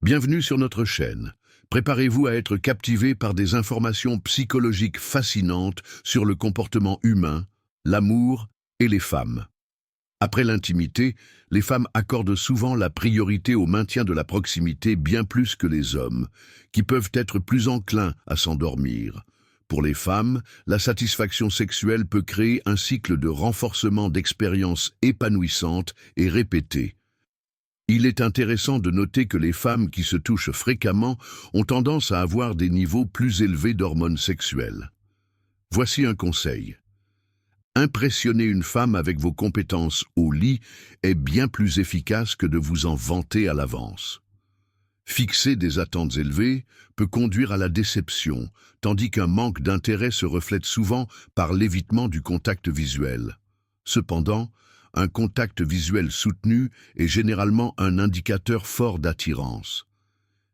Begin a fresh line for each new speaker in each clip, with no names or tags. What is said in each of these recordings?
Bienvenue sur notre chaîne. Préparez-vous à être captivé par des informations psychologiques fascinantes sur le comportement humain, l'amour et les femmes. Après l'intimité, les femmes accordent souvent la priorité au maintien de la proximité bien plus que les hommes, qui peuvent être plus enclins à s'endormir. Pour les femmes, la satisfaction sexuelle peut créer un cycle de renforcement d'expériences épanouissantes et répétées. Il est intéressant de noter que les femmes qui se touchent fréquemment ont tendance à avoir des niveaux plus élevés d'hormones sexuelles. Voici un conseil. Impressionner une femme avec vos compétences au lit est bien plus efficace que de vous en vanter à l'avance. Fixer des attentes élevées peut conduire à la déception, tandis qu'un manque d'intérêt se reflète souvent par l'évitement du contact visuel. Cependant, un contact visuel soutenu est généralement un indicateur fort d'attirance.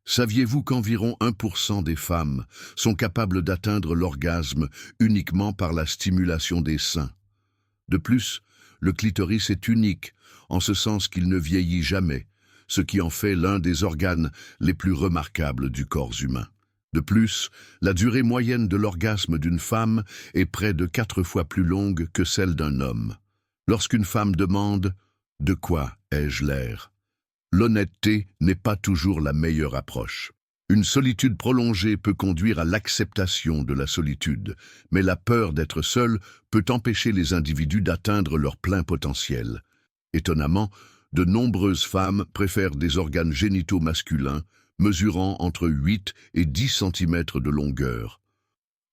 Saviez-vous qu'environ 1% des femmes sont capables d'atteindre l'orgasme uniquement par la stimulation des seins? De plus, le clitoris est unique, en ce sens qu'il ne vieillit jamais, ce qui en fait l'un des organes les plus remarquables du corps humain. De plus, la durée moyenne de l'orgasme d'une femme est près de 4 fois plus longue que celle d'un homme. Lorsqu'une femme demande « De quoi ai-je l'air ?», l'honnêteté n'est pas toujours la meilleure approche. Une solitude prolongée peut conduire à l'acceptation de la solitude, mais la peur d'être seul peut empêcher les individus d'atteindre leur plein potentiel. Étonnamment, de nombreuses femmes préfèrent des organes génitaux masculins mesurant entre 8 et 10 cm de longueur.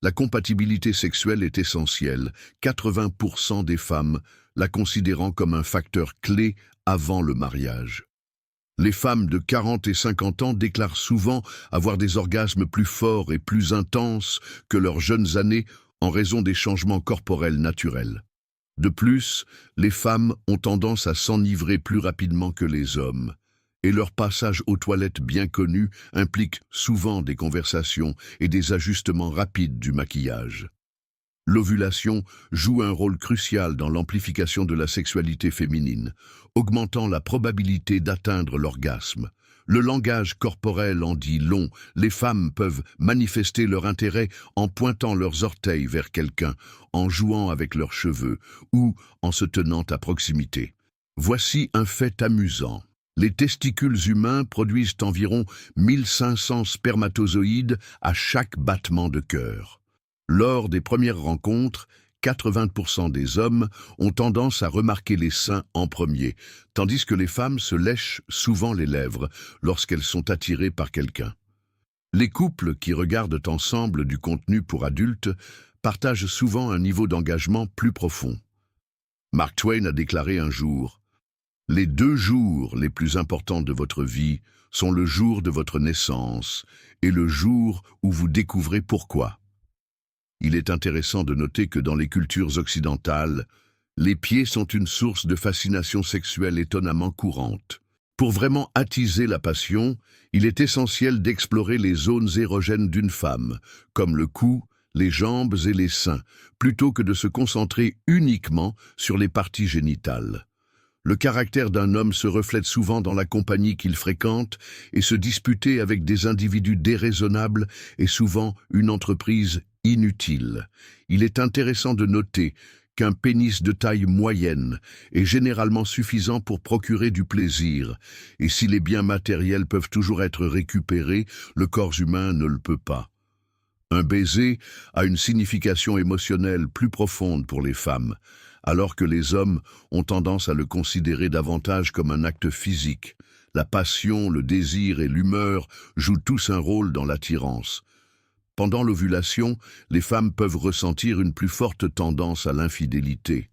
La compatibilité sexuelle est essentielle, 80% des femmes la considérant comme un facteur clé avant le mariage. Les femmes de 40 et 50 ans déclarent souvent avoir des orgasmes plus forts et plus intenses que leurs jeunes années en raison des changements corporels naturels. De plus, les femmes ont tendance à s'enivrer plus rapidement que les hommes, et leur passage aux toilettes bien connu implique souvent des conversations et des ajustements rapides du maquillage. L'ovulation joue un rôle crucial dans l'amplification de la sexualité féminine, augmentant la probabilité d'atteindre l'orgasme. Le langage corporel en dit long, les femmes peuvent manifester leur intérêt en pointant leurs orteils vers quelqu'un, en jouant avec leurs cheveux ou en se tenant à proximité. Voici un fait amusant. Les testicules humains produisent environ 1500 spermatozoïdes à chaque battement de cœur. Lors des premières rencontres, 80% des hommes ont tendance à remarquer les seins en premier, tandis que les femmes se lèchent souvent les lèvres lorsqu'elles sont attirées par quelqu'un. Les couples qui regardent ensemble du contenu pour adultes partagent souvent un niveau d'engagement plus profond. Mark Twain a déclaré un jour « Les 2 jours les plus importants de votre vie sont le jour de votre naissance et le jour où vous découvrez pourquoi. » Il est intéressant de noter que dans les cultures occidentales, les pieds sont une source de fascination sexuelle étonnamment courante. Pour vraiment attiser la passion, il est essentiel d'explorer les zones érogènes d'une femme, comme le cou, les jambes et les seins, plutôt que de se concentrer uniquement sur les parties génitales. Le caractère d'un homme se reflète souvent dans la compagnie qu'il fréquente et se disputer avec des individus déraisonnables est souvent une entreprise inutile. Il est intéressant de noter qu'un pénis de taille moyenne est généralement suffisant pour procurer du plaisir, et si les biens matériels peuvent toujours être récupérés, le corps humain ne le peut pas. Un baiser a une signification émotionnelle plus profonde pour les femmes, alors que les hommes ont tendance à le considérer davantage comme un acte physique. La passion, le désir et l'humeur jouent tous un rôle dans l'attirance. Pendant l'ovulation, les femmes peuvent ressentir une plus forte tendance à l'infidélité.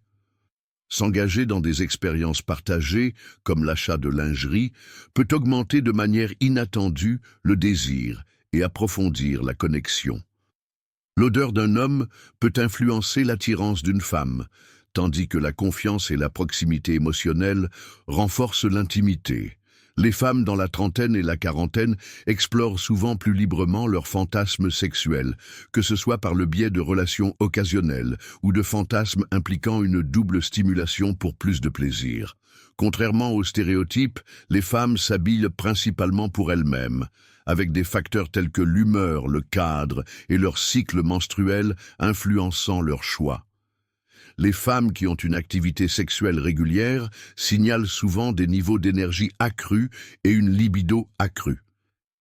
S'engager dans des expériences partagées, comme l'achat de lingerie, peut augmenter de manière inattendue le désir et approfondir la connexion. L'odeur d'un homme peut influencer l'attirance d'une femme, tandis que la confiance et la proximité émotionnelle renforcent l'intimité. Les femmes dans la trentaine et la quarantaine explorent souvent plus librement leurs fantasmes sexuels, que ce soit par le biais de relations occasionnelles ou de fantasmes impliquant une double stimulation pour plus de plaisir. Contrairement aux stéréotypes, les femmes s'habillent principalement pour elles-mêmes, avec des facteurs tels que l'humeur, le cadre et leur cycle menstruel influençant leur choix. Les femmes qui ont une activité sexuelle régulière signalent souvent des niveaux d'énergie accrus et une libido accrue.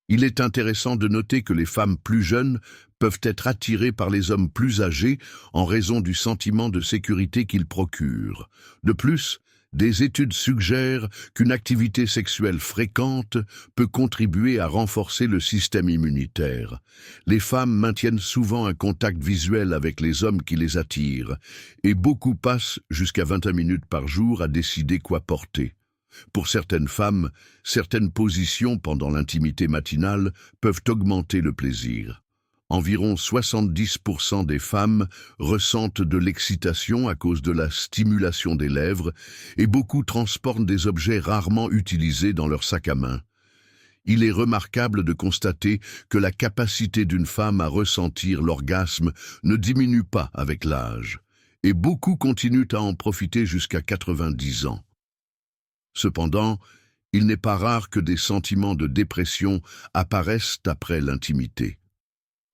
Il est intéressant de noter que les femmes plus jeunes peuvent être attirées par les hommes plus âgés en raison du sentiment de sécurité qu'ils procurent. De plus, des études suggèrent qu'une activité sexuelle fréquente peut contribuer à renforcer le système immunitaire. Les femmes maintiennent souvent un contact visuel avec les hommes qui les attirent, et beaucoup passent jusqu'à 21 minutes par jour à décider quoi porter. Pour certaines femmes, certaines positions pendant l'intimité matinale peuvent augmenter le plaisir. Environ 70% des femmes ressentent de l'excitation à cause de la stimulation des lèvres et beaucoup transportent des objets rarement utilisés dans leur sac à main. Il est remarquable de constater que la capacité d'une femme à ressentir l'orgasme ne diminue pas avec l'âge, et beaucoup continuent à en profiter jusqu'à 90 ans. Cependant, il n'est pas rare que des sentiments de dépression apparaissent après l'intimité.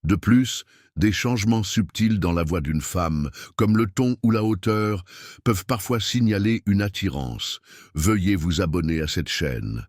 De plus, des changements subtils dans la voix d'une femme, comme le ton ou la hauteur, peuvent parfois signaler une attirance. Veuillez vous abonner à cette chaîne.